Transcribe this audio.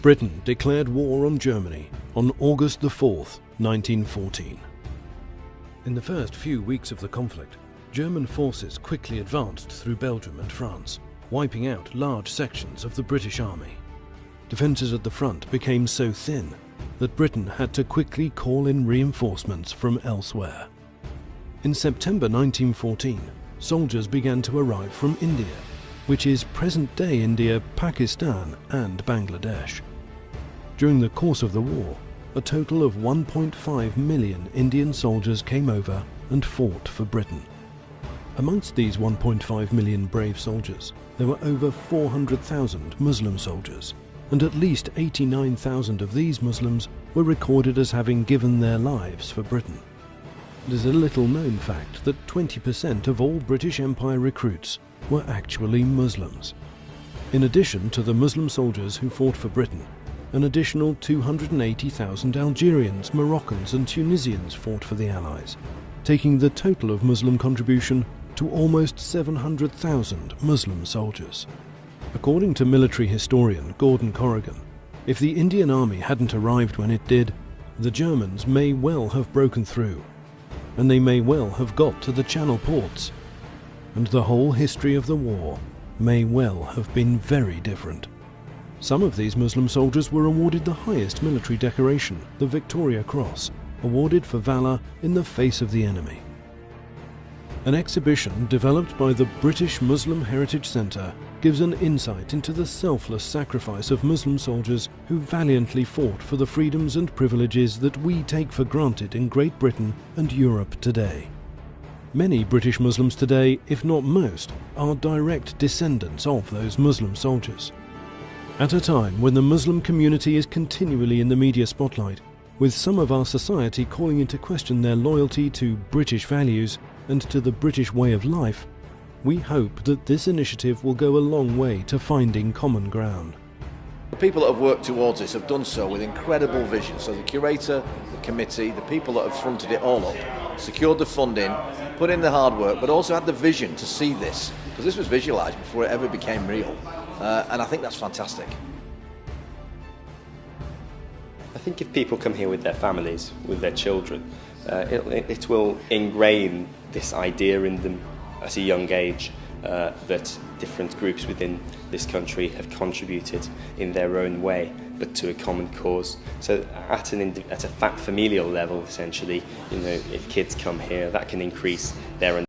Britain declared war on Germany on August the 4th, 1914. In the first few weeks of the conflict, German forces quickly advanced through Belgium and France, wiping out large sections of the British army. Defences at the front became so thin that Britain had to quickly call in reinforcements from elsewhere. In September 1914, soldiers began to arrive from India, which is present-day India, Pakistan and Bangladesh. During the course of the war, a total of 1.5 million Indian soldiers came over and fought for Britain. Amongst these 1.5 million brave soldiers, there were over 400,000 Muslim soldiers, and at least 89,000 of these Muslims were recorded as having given their lives for Britain. It is a little-known fact that 20% of all British Empire recruits were actually Muslims. In addition to the Muslim soldiers who fought for Britain, an additional 280,000 Algerians, Moroccans and Tunisians fought for the Allies, taking the total of Muslim contribution to almost 700,000 Muslim soldiers. According to military historian Gordon Corrigan, if the Indian Army hadn't arrived when it did, the Germans may well have broken through, and they may well have got to the Channel ports, and the whole history of the war may well have been very different. Some of these Muslim soldiers were awarded the highest military decoration, the Victoria Cross, awarded for valour in the face of the enemy. An exhibition developed by the British Muslim Heritage Centre gives an insight into the selfless sacrifice of Muslim soldiers who valiantly fought for the freedoms and privileges that we take for granted in Great Britain and Europe today. Many British Muslims today, if not most, are direct descendants of those Muslim soldiers. At a time when the Muslim community is continually in the media spotlight, with some of our society calling into question their loyalty to British values and to the British way of life, we hope that this initiative will go a long way to finding common ground. The people that have worked towards this have done so with incredible vision. So the curator, the committee, the people that have fronted it all up, secured the funding, put in the hard work, but also had the vision to see this, because this was visualised before it ever became real. And I think that's fantastic. I think if people come here with their families, with their children, it will ingrain this idea in them at a young age that different groups within this country have contributed in their own way, but to a common cause. So at a familial level, essentially, if kids come here, that can increase their